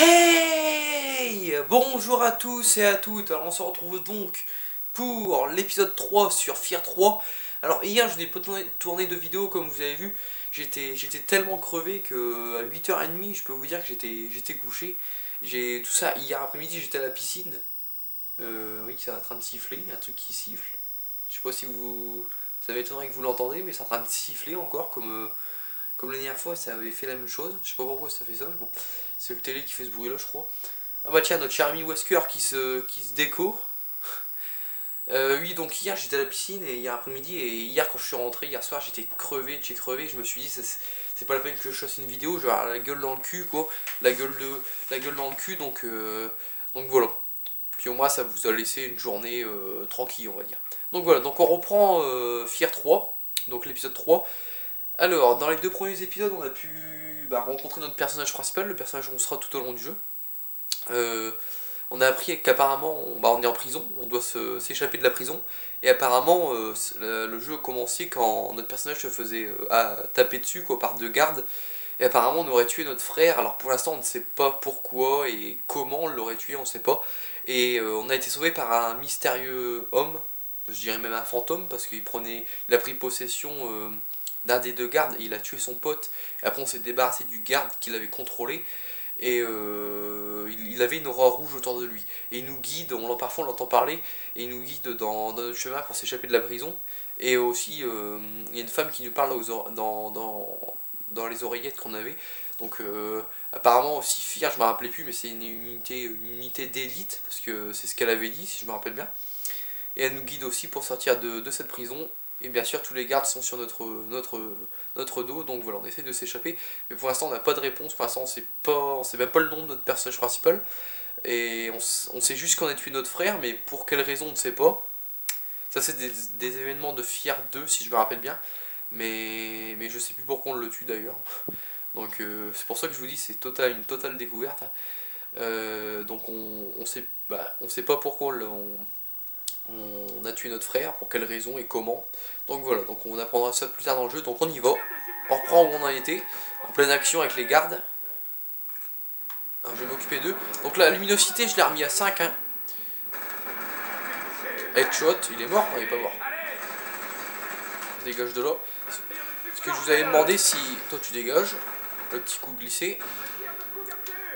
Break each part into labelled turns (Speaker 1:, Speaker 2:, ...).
Speaker 1: Hey! Bonjour à tous et à toutes. Alors on se retrouve donc pour l'épisode 3 sur Fear 3. Alors hier je n'ai pas tourné de vidéo comme vous avez vu. J'étais tellement crevé que à 8h30 je peux vous dire que j'étais couché. J'ai tout ça hier après-midi, j'étais à la piscine. Oui, c'est en train de siffler, un truc qui siffle. Je sais pas si vous... Ça m'étonnerait que vous l'entendez, mais c'est en train de siffler encore comme la dernière fois, ça avait fait la même chose. Je sais pas pourquoi ça fait ça, mais bon. C'est le télé qui fait ce bruit là, je crois. Ah bah tiens, notre cher ami Wesker qui se déco. Oui, donc hier j'étais à la piscine et hier après-midi, et hier quand je suis rentré, hier soir j'étais crevé, je me suis dit c'est pas la peine que je fasse une vidéo, je vais avoir la gueule dans le cul quoi, la gueule dans le cul, donc voilà. Puis au moins ça vous a laissé une journée tranquille on va dire. Donc voilà, donc on reprend Fear 3, donc l'épisode 3. Alors, dans les deux premiers épisodes, on a pu rencontrer notre personnage principal, le personnage où on sera tout au long du jeu. On a appris qu'apparemment, on est en prison, on doit s'échapper de la prison. Et apparemment, le jeu a commencé quand notre personnage se faisait taper dessus quoi, par deux gardes. Et apparemment, on aurait tué notre frère. Alors pour l'instant, on ne sait pas pourquoi et comment on l'aurait tué, on ne sait pas. Et on a été sauvé par un mystérieux homme, je dirais même un fantôme, parce qu'il a pris possession d'un des deux gardes et il a tué son pote. Et après on s'est débarrassé du garde qui l'avait contrôlé. Et il avait une aura rouge autour de lui. Et il nous guide, parfois on l'entend parler, et il nous guide dans notre chemin pour s'échapper de la prison. Et aussi, il y a une femme qui nous parle dans les oreillettes qu'on avait. Donc apparemment aussi Fear, je me rappelais plus, mais c'est une unité d'élite, parce que c'est ce qu'elle avait dit, si je me rappelle bien. Et elle nous guide aussi pour sortir de cette prison. Et bien sûr, tous les gardes sont sur notre dos, donc voilà, on essaie de s'échapper. Mais pour l'instant, on n'a pas de réponse. Pour l'instant, on sait même pas le nom de notre personnage principal. Et on sait juste qu'on a tué notre frère, mais pour quelle raison, on ne sait pas. Ça, c'est des événements de Fear 2, si je me rappelle bien. Mais je sais plus pourquoi on le tue d'ailleurs. Donc c'est pour ça que je vous dis, c'est une totale découverte. Donc on sait pas pourquoi on a tué notre frère, pour quelle raison et comment. Donc voilà, donc on apprendra ça plus tard dans le jeu, donc on y va. On reprend où on en était, en pleine action avec les gardes. Alors, je vais m'occuper d'eux. Donc la luminosité, je l'ai remis à 5. Hein. Headshot, il est mort? Non, il est pas mort. Je dégage de là. Ce que je vous avais demandé, si... Toi tu dégages, le petit coup glissé.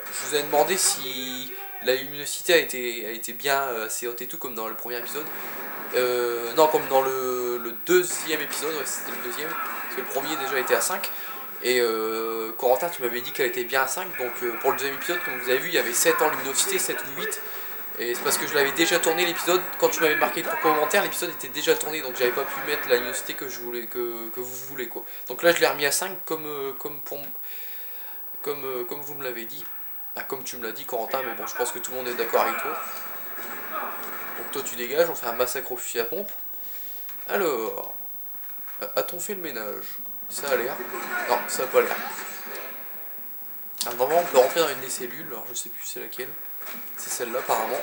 Speaker 1: Je vous avais demandé si la luminosité a été bien assez haute et tout, comme dans le premier épisode. Non, comme dans le deuxième épisode, ouais, c'était le deuxième, parce que le premier déjà était à 5. Et Corentin, tu m'avais dit qu'elle était bien à 5, donc pour le deuxième épisode, comme vous avez vu, il y avait 7 en luminosité, 7 ou 8. Et c'est parce que je l'avais déjà tourné l'épisode, quand tu m'avais marqué ton commentaire, l'épisode était déjà tourné, donc j'avais pas pu mettre la luminosité que vous voulez quoi. Donc là je l'ai remis à 5 comme vous me l'avez dit. Ah, comme tu me l'as dit Corentin, mais bon je pense que tout le monde est d'accord avec toi. Donc toi tu dégages, on fait un massacre au fusil à pompe. Alors, a-t-on fait le ménage? Ça a l'air. Non, ça n'a pas l'air. À un moment on peut rentrer dans une des cellules, alors je sais plus c'est laquelle. C'est celle-là apparemment.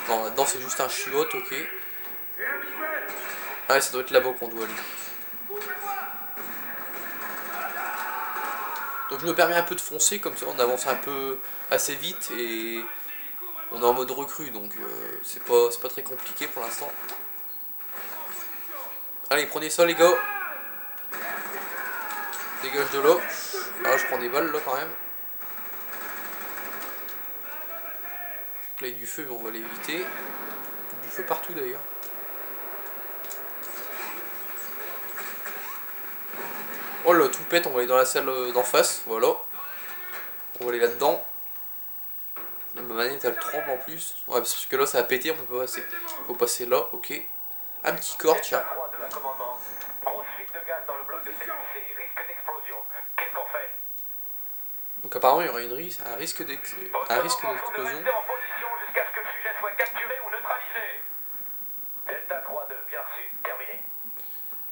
Speaker 1: Non, là-dedans c'est juste un chiotte, ok. Ah ouais, ça doit être là-bas qu'on doit aller. Donc je me permets un peu de foncer, comme ça on avance un peu assez vite et on est en mode recrue, donc c'est pas très compliqué pour l'instant. Allez, prenez ça les gars. Dégage de là. Ah, je prends des balles là quand même. Là il y a du feu, mais on va l'éviter. Du feu partout d'ailleurs. Oh là, tout pète, on va aller dans la salle d'en face, voilà. On va aller là-dedans. Ma manette elle tremble en plus. Ouais, parce que là ça a pété, on peut pas passer. Faut passer là, ok. Un petit corps, tiens. Donc apparemment il y aurait un risque d'explosion.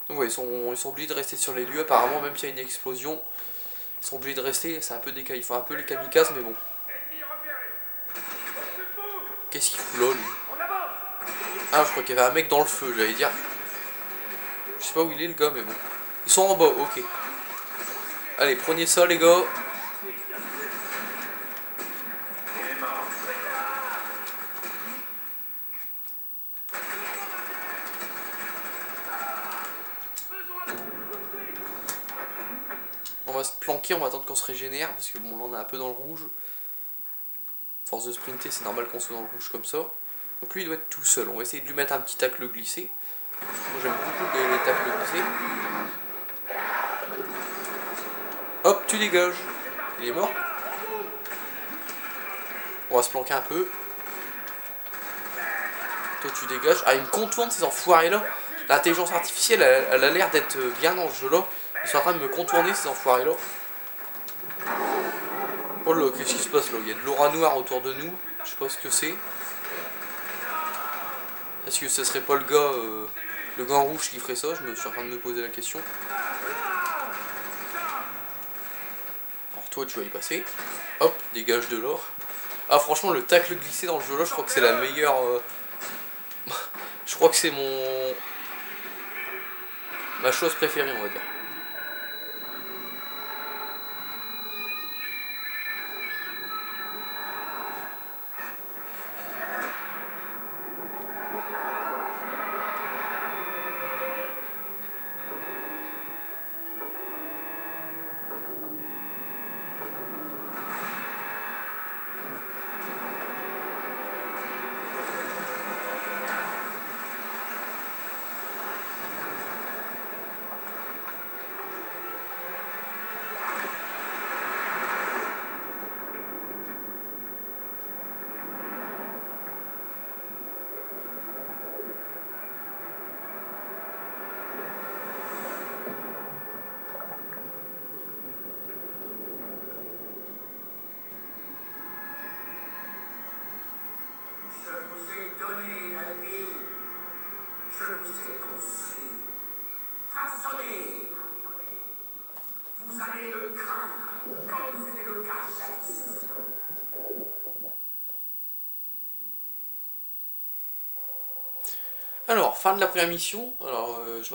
Speaker 1: Donc ouais, ils sont obligés de rester sur les lieux, apparemment même s'il y a une explosion. Ils sont obligés de rester, c'est un peu décalé, ils font un peu les kamikazes mais bon. Qu'est-ce qu'il fout là lui? Ah je crois qu'il y avait un mec dans le feu, j'allais dire. Je sais pas où il est le gars mais bon. Ils sont en bas, ok. Allez, prenez ça les gars. planquer, on va attendre qu'on se régénère, parce que bon là on est un peu dans le rouge. Force de sprinter, c'est normal qu'on soit dans le rouge comme ça. Donc lui il doit être tout seul, on va essayer de lui mettre un petit tacle glissé. Moi j'aime beaucoup les tacles glissés. Hop, tu dégages. Il est mort. On va se planquer un peu. Toi tu dégages. Ah, il me contourne ces enfoirés là. L'intelligence artificielle elle a l'air d'être bien dans le jeu là. Ils sont en train de me contourner ces enfoirés là. Oh là, qu'est-ce qui se passe là? Il y a de l'aura noire autour de nous. Je sais pas ce que c'est. Est-ce que ce serait pas le gars en rouge qui ferait ça? Je me suis en train de me poser la question. Alors toi tu vas y passer. Hop, dégage de l'or. Ah franchement le tacle glissé dans le jeu là, je crois que c'est la meilleure... je crois que c'est ma chose préférée on va dire. Alors, fin de la première mission. Alors, je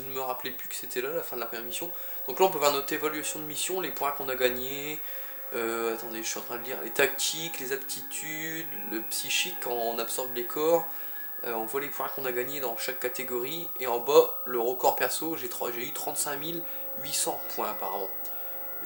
Speaker 1: ne me rappelais plus que c'était là, la fin de la première mission. Donc là, on peut voir notre évaluation de mission, les points qu'on a gagnés. Attendez, je suis en train de lire. Les tactiques, les aptitudes, le psychique, quand on absorbe les corps. On voit les points qu'on a gagnés dans chaque catégorie. Et en bas, le record perso, j'ai eu 35 800 points apparemment.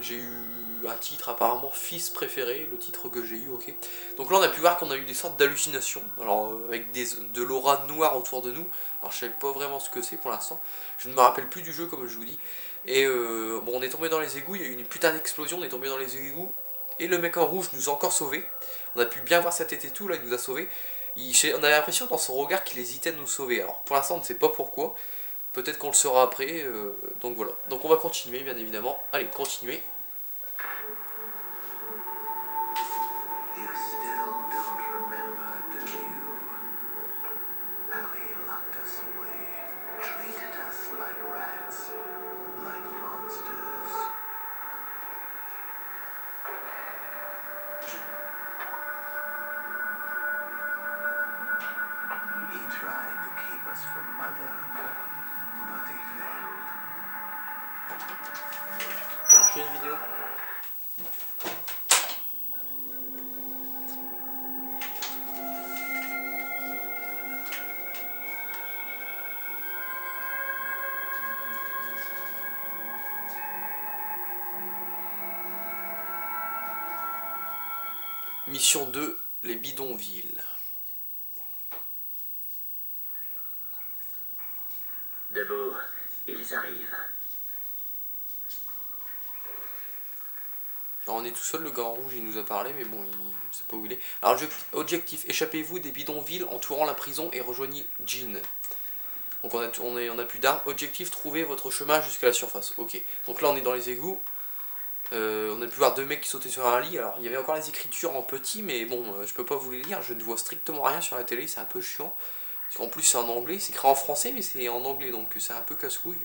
Speaker 1: J'ai eu un titre apparemment fils préféré, le titre que j'ai eu, ok. Donc là on a pu voir qu'on a eu des sortes d'hallucinations, alors avec de l'aura noire autour de nous. Alors je sais pas vraiment ce que c'est pour l'instant, je ne me rappelle plus du jeu comme je vous dis. Et bon, on est tombé dans les égouts, il y a eu une putain d'explosion, on est tombé dans les égouts. Et le mec en rouge nous a encore sauvés. On a pu bien voir sa tête et tout, là il nous a sauvés. On avait l'impression dans son regard qu'il hésitait de nous sauver. Alors pour l'instant on ne sait pas pourquoi. Peut-être qu'on le saura après, donc voilà. Donc on va continuer bien évidemment. Allez, continuez. Je fais une vidéo. Mission 2, les bidonvilles.
Speaker 2: Debout, ils arrivent.
Speaker 1: Alors on est tout seul, le gars en rouge il nous a parlé, mais bon, il ne sait pas où il est. Alors objectif, échappez-vous des bidonvilles entourant la prison et rejoignez Jean. Donc on a plus d'armes. Objectif, trouvez votre chemin jusqu'à la surface. Ok, donc là on est dans les égouts. On a pu voir deux mecs qui sautaient sur un lit. Alors il y avait encore les écritures en petit, mais bon, je peux pas vous les lire, je ne vois strictement rien sur la télé, c'est un peu chiant. En plus c'est en anglais, c'est écrit en français mais c'est en anglais, donc c'est un peu casse-couille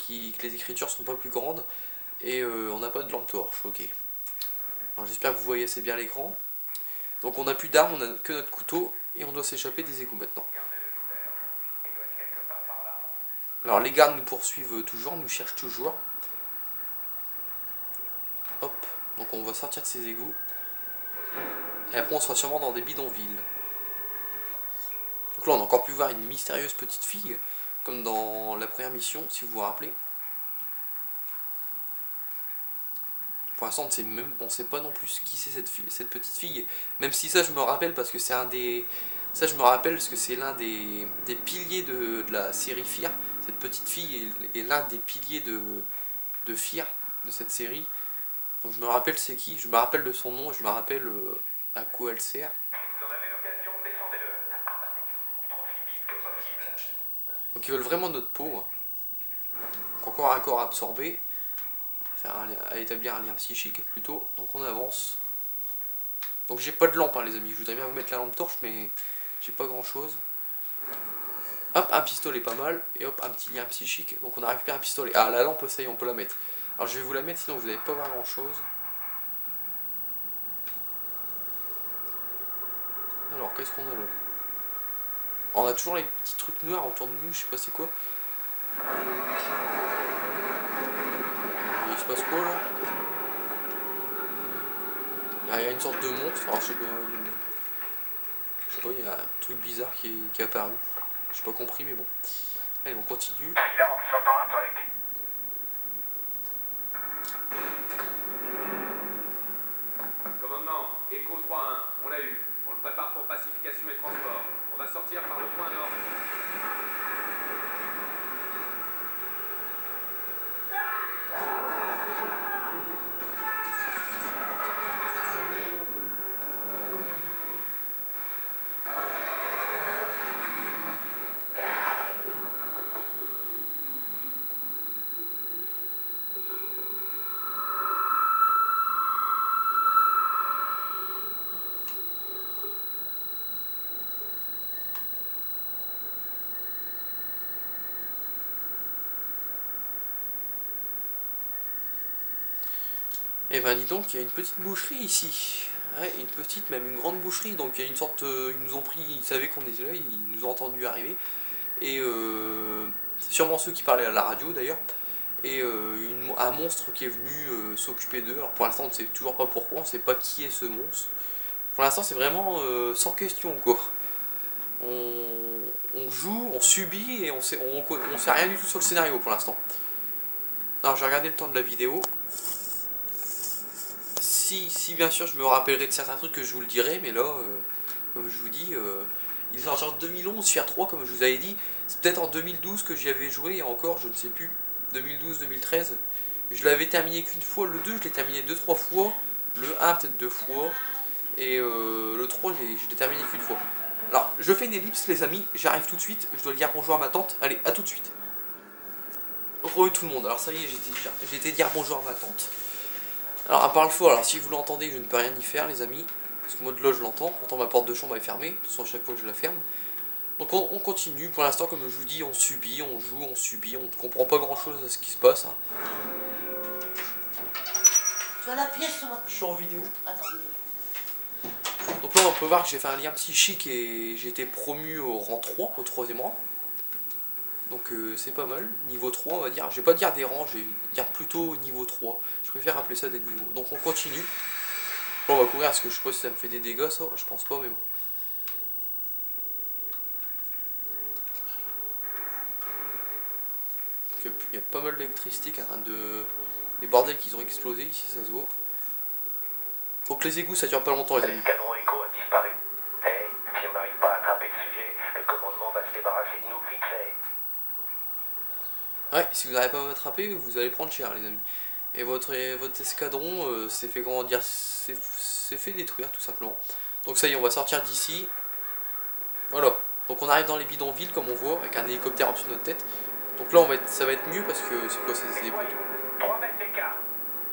Speaker 1: que les écritures sont pas plus grandes. Et on n'a pas de lampe torche, ok. Alors j'espère que vous voyez assez bien l'écran. Donc on n'a plus d'armes, on a que notre couteau et on doit s'échapper des égouts maintenant. Alors les gardes nous poursuivent toujours, nous cherchent toujours. Hop, donc on va sortir de ces égouts. Et après on sera sûrement dans des bidonvilles. Donc là on a encore pu voir une mystérieuse petite fille, comme dans la première mission, si vous vous rappelez. Pour l'instant, on sait pas non plus qui c'est cette petite fille. Même si ça, je me rappelle parce que c'est un des... Ça, je me rappelle parce que c'est l'un des piliers de la série Fear. Cette petite fille est l'un des piliers de Fear, de cette série. Donc je me rappelle c'est qui, je me rappelle de son nom, je me rappelle à quoi elle sert. Donc ils veulent vraiment notre peau. Donc encore un corps absorbé. À établir un lien psychique plutôt. Donc on avance. Donc j'ai pas de lampe les amis, je voudrais bien vous mettre la lampe torche mais j'ai pas grand chose. Hop, un pistolet pas mal, et hop, un petit lien psychique. Donc on a récupéré un pistolet. Ah, la lampe, ça y est, on peut la mettre. Alors je vais vous la mettre, sinon vous n'allez pas voir grand chose. Alors, qu'est-ce qu'on a là? On a toujours les petits trucs noirs autour de nous, je sais pas c'est quoi. Il se passe quoi là? Il y a une sorte de monstre, alors je sais pas, il y a un truc bizarre qui est apparu. J'ai pas compris mais bon. Allez, on continue.
Speaker 3: Commandement, Echo 3-1, on l'a eu. On le prépare pour pacification et transport. On va sortir par le point nord.
Speaker 1: Et ben dis donc, il y a une petite boucherie ici. Ouais, une petite, même une grande boucherie. Donc il y a une sorte, ils nous ont pris, ils savaient qu'on était là, ils nous ont entendu arriver. Et c'est sûrement ceux qui parlaient à la radio d'ailleurs. Et un monstre qui est venu s'occuper d'eux. Alors pour l'instant on ne sait toujours pas pourquoi, on ne sait pas qui est ce monstre. Pour l'instant c'est vraiment sans question quoi. On joue, on subit et on sait rien du tout sur le scénario pour l'instant. Alors j'ai regardé le temps de la vidéo. Si bien sûr je me rappellerai de certains trucs que je vous le dirai, mais là, comme je vous dis, il est sorti en 2011, Fear 3 comme je vous avais dit. C'est peut-être en 2012 que j'y avais joué, et encore je ne sais plus, 2012-2013. Je l'avais terminé qu'une fois, le 2 je l'ai terminé 2-3 fois, le 1 peut-être 2 fois, et le 3 je l'ai terminé qu'une fois. Alors je fais une ellipse les amis, j'arrive tout de suite, je dois dire bonjour à ma tante, allez à tout de suite. Re tout le monde, alors ça y est j'ai été dire bonjour à ma tante. Alors à part le faux, alors si vous l'entendez, je ne peux rien y faire les amis, parce que moi de là je l'entends, pourtant ma porte de chambre est fermée, de toute façon à chaque fois je la ferme. Donc on continue, pour l'instant comme je vous dis, on subit, on joue, on subit, on ne comprend pas grand chose à ce qui se passe. Hein.
Speaker 4: Tu as la pièce sur
Speaker 1: Je suis en vidéo.
Speaker 4: Attends,
Speaker 1: Donc là on peut voir que j'ai fait un lien psychique et j'ai été promu au rang 3, au 3ème rang. Donc c'est pas mal, niveau 3 on va dire, je vais pas dire des rangs, je vais dire plutôt niveau 3, je préfère appeler ça des niveaux. Donc on continue, bon, on va courir parce que je sais pas si ça me fait des dégâts ça, je pense pas mais bon. Donc, il y a pas mal d'électricité qui est en train de... Les bordels qui ont explosé ici ça se voit. Donc les égouts ça dure pas longtemps les amis.
Speaker 2: L'escadron Echo a disparu. Hey, si on n'arrive pas à attraper le sujet, le commandement va se débarrasser de nous vite fait.
Speaker 1: Ouais, si vous n'arrivez pas à m'attraper, vous allez prendre cher les amis. Et votre escadron s'est fait, comment dire, s'est fait détruire tout simplement. Donc ça y est, on va sortir d'ici. Voilà, donc on arrive dans les bidonvilles comme on voit, avec un hélicoptère au-dessus de notre tête. Donc là ça va être mieux parce que c'est quoi, c'est des poteaux.
Speaker 2: 3 mètres d'écart.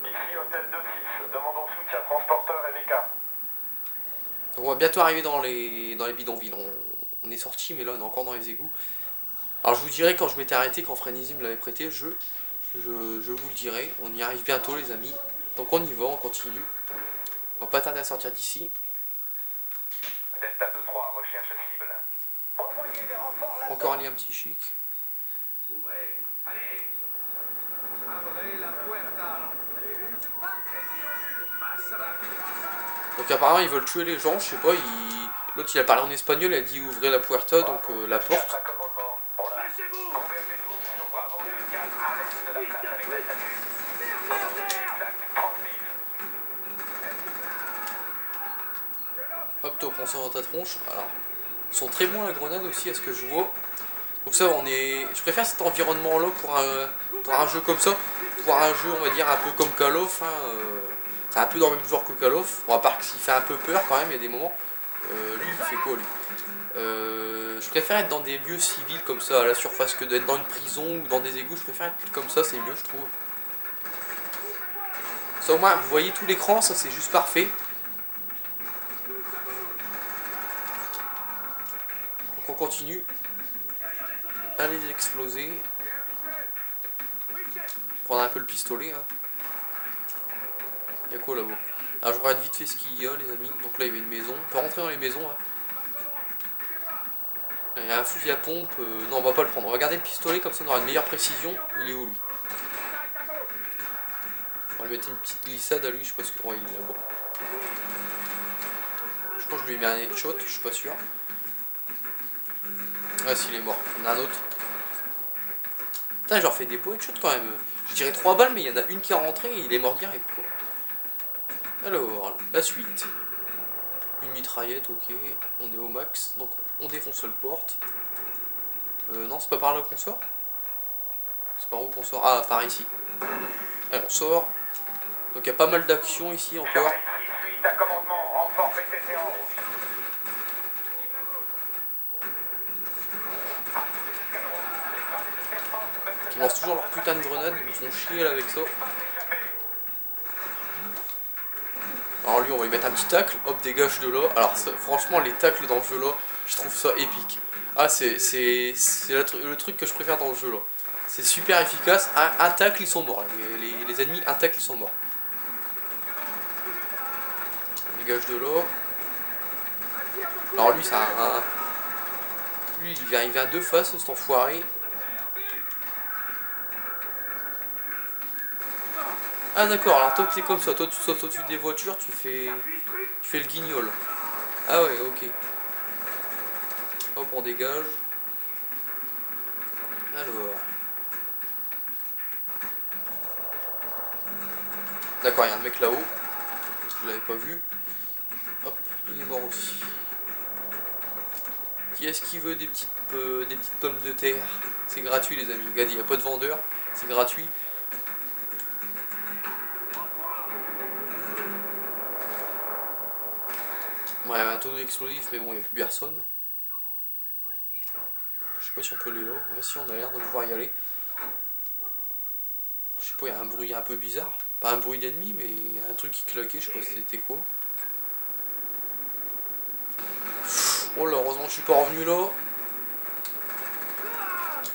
Speaker 2: Ici, hôtel 2-6. Demandons soutien transporteur et méca.
Speaker 1: Donc on va bientôt arriver dans les bidonvilles. On est sorti, mais là on est encore dans les égouts. Alors je vous dirai quand je m'étais arrêté, quand Frénésie me l'avait prêté, je vous le dirai. On y arrive bientôt les amis. Donc on y va, on continue. On va pas tarder à sortir d'ici.
Speaker 2: Delta 2-3, recherche cible. Envoyez des renforts là.
Speaker 1: Encore un lien psychique.
Speaker 3: Ouvrez, allez. Abrez la puerta. Vous avez vu? Masse rapide.
Speaker 1: Donc apparemment ils veulent tuer les gens, je sais pas, l'autre il a parlé en espagnol, il a dit ouvrez la puerta, donc la porte. défoncer dans ta tronche. Alors, ils sont très bons à la grenade aussi, à ce que je vois. Donc ça, je préfère cet environnement-là pour un jeu comme ça. Pour un jeu, on va dire, un peu comme Call of. Hein, c'est un peu dans le même genre que Call of. Bon, à part qu'il fait un peu peur quand même, il y a des moments. Lui, il fait quoi, lui? Je préfère être dans des lieux civils comme ça, à la surface, que d'être dans une prison ou dans des égouts. Je préfère être comme ça, c'est mieux, je trouve. Ça, au moins, vous voyez tout l'écran, ça, c'est juste parfait. Donc, on continue. Allez les exploser. Prendre un peu le pistolet. Hein. Y'a quoi là-bas? Alors je regarde vite fait ce qu'il y a, les amis. Donc là il y a une maison. On peut rentrer dans les maisons. Hein. Il y a un fusil à pompe. Non, on va pas le prendre. On va garder le pistolet comme ça on aura une meilleure précision. Il est où lui? On va lui mettre une petite glissade à lui. Je sais pas ce que. Ouais, il est là-bas. Je crois que je lui ai mis un headshot. Je suis pas sûr. Ah, s'il est mort. Il y en a un autre. Putain, j'en fais des beaux headshots quand même. Je dirais 3 balles, mais il y en a une qui est rentrée et il est mort direct quoi. Alors, la suite. Une mitraillette, ok. On est au max. Donc, on défonce le porte. Non, c'est pas par là qu'on sort. C'est par où qu'on sort? Ah, par ici. Allez, on sort. Donc, il y a pas mal d'actions ici encore.
Speaker 2: Suite à commandement, renfort PTT en route.
Speaker 1: Ils lancent toujours leur putain de grenade. Ils me font chier là avec ça. Alors lui on va lui mettre un petit tacle, hop dégage de là. Alors ça, franchement les tacles dans le jeu là, je trouve ça épique. Ah c'est le truc que je préfère dans le jeu là. C'est super efficace, un tacle ils sont morts. Les ennemis, un tacle ils sont morts. Dégage de là. Alors lui c'est un... Lui il vient de face cet enfoiré. Ah d'accord, alors toi c'est comme ça, toi tu sautes au-dessus des voitures, tu fais le guignol. Ah ouais, ok. Hop, on dégage. Alors. D'accord, il y a un mec là-haut. Je l'avais pas vu. Hop, il est mort aussi. Qui est-ce qui veut des petites pommes de terre? C'est gratuit les amis. Regardez, il n'y a pas de vendeur, c'est gratuit. Ouais, un tonneau explosif, mais bon, il n'y a plus personne. Je sais pas si on peut aller là. Ouais, si on a l'air de pouvoir y aller. Je sais pas, il y a un bruit un peu bizarre. Pas un bruit d'ennemi, mais il y a un truc qui claquait, je sais pas si c'était quoi. Oh là, heureusement que je suis pas revenu là.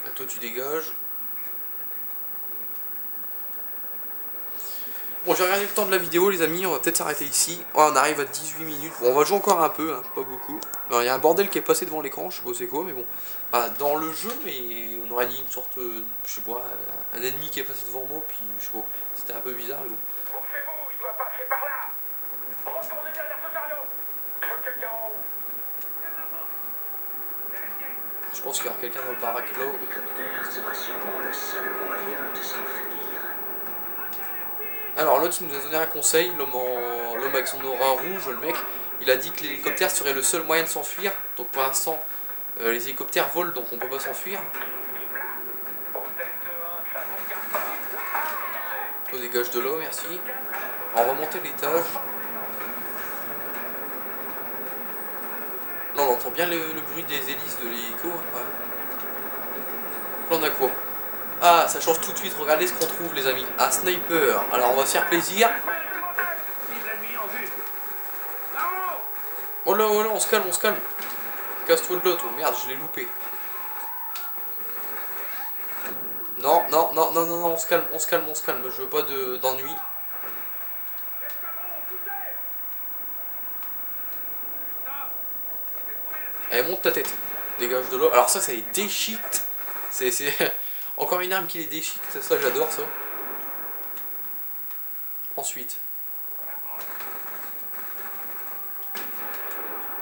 Speaker 1: Et toi tu dégages. Bon, j'ai regardé le temps de la vidéo les amis, on va peut-être s'arrêter ici. Oh, on arrive à 18 minutes. Bon, on va jouer encore un peu, hein, pas beaucoup. Alors, il y a un bordel qui est passé devant l'écran, je sais pas c'est quoi, mais bon. Enfin, dans le jeu, mais on aurait dit une sorte, je sais pas, un ennemi qui est passé devant moi, puis je sais pas, c'était un peu bizarre, mais bon.
Speaker 2: Poussez-vous, il doit passer par là. Retournez derrière ce chariot. Quelqu'un en haut.
Speaker 1: Je pense qu'il y aura quelqu'un dans le baraque là.
Speaker 5: L'hélicoptère sera sûrement le seul moyen de s'enfuir.
Speaker 1: Alors l'autre il nous a donné un conseil, l'homme avec son aura rouge, le mec, il a dit que l'hélicoptère serait le seul moyen de s'enfuir. Donc pour l'instant les hélicoptères volent donc on peut pas s'enfuir. Toi dégage de là, merci. Alors, on va monter l'étage. Là on entend bien le bruit des hélices de l'hélico. Hein, ouais. Là on a quoi? Ah, ça change tout de suite, regardez ce qu'on trouve les amis. Un sniper, alors on va se faire plaisir. Oh là, on se calme, on se calme. Casse-toi de l'autre, merde, je l'ai loupé. Non, non, non, non, non, non, on se calme, on se calme, on se calme. Je veux pas d'ennui. Allez, monte ta tête. Dégage de là. Alors ça, ça les déchiquette. C'est encore une arme qui les déchiquette. Ça, j'adore ça. Ensuite.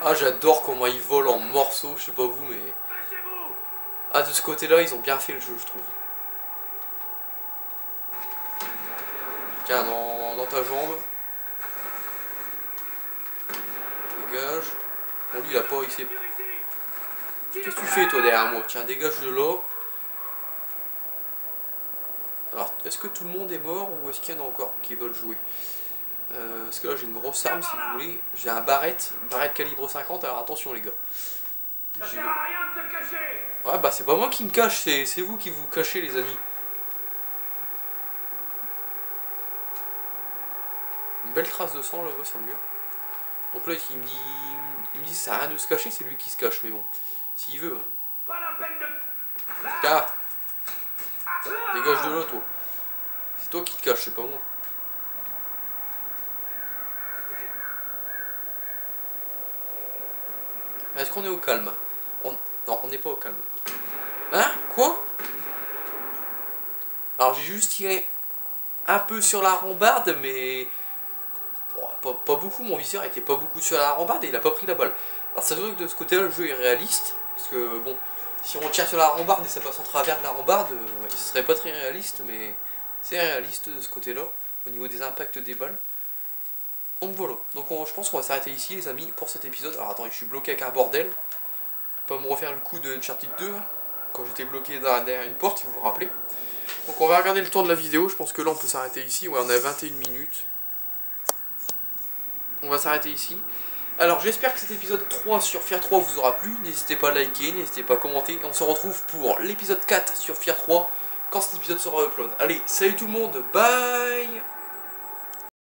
Speaker 1: Ah, j'adore comment ils volent en morceaux. Je sais pas vous, mais... Ah, de ce côté-là, ils ont bien fait le jeu, je trouve. Tiens, dans ta jambe. Dégage. Bon, lui, il a pas... Il sait... Qu'est-ce que tu fais, toi, derrière moi? Tiens, dégage de là. Alors, est-ce que tout le monde est mort ou est-ce qu'il y en a encore qui veulent jouer? Parce que là, j'ai une grosse arme, si vous voulez. J'ai un barrette calibre 50, alors attention, les gars.
Speaker 3: Ça sert à rien de te cacher.
Speaker 1: Ouais, bah, c'est pas moi qui me cache, c'est vous qui vous cachez, les amis. Une belle trace de sang là-bas sur le mur. Donc là, il me dit ça sert à rien de se cacher, c'est lui qui se cache, mais bon, s'il veut. Hein.
Speaker 3: Pas la peine de... Là.
Speaker 1: Ah, dégage de là, toi. C'est toi qui te caches, c'est pas moi. Est-ce qu'on est au calme? Non, on n'est pas au calme. Hein? Quoi? Alors j'ai juste tiré un peu sur la rambarde, mais... Bon, pas beaucoup, mon viseur était pas beaucoup sur la rambarde et il a pas pris la balle. Alors c'est vrai que de ce côté-là, le jeu est réaliste. Parce que, bon, si on tire sur la rambarde et ça passe en travers de la rambarde, ouais, ce serait pas très réaliste, mais c'est réaliste de ce côté-là, au niveau des impacts des balles. Donc voilà, donc je pense qu'on va s'arrêter ici les amis pour cet épisode. Alors attendez, je suis bloqué avec un bordel. Pas me refaire le coup de Uncharted 2, hein, quand j'étais bloqué derrière une porte, si vous vous rappelez. Donc on va regarder le temps de la vidéo, je pense que là on peut s'arrêter ici. Ouais, on a 21 minutes. On va s'arrêter ici. Alors j'espère que cet épisode 3 sur Fear 3 vous aura plu. N'hésitez pas à liker, n'hésitez pas à commenter. Et on se retrouve pour l'épisode 4 sur Fear 3 quand cet épisode sera upload. Allez, salut tout le monde, bye.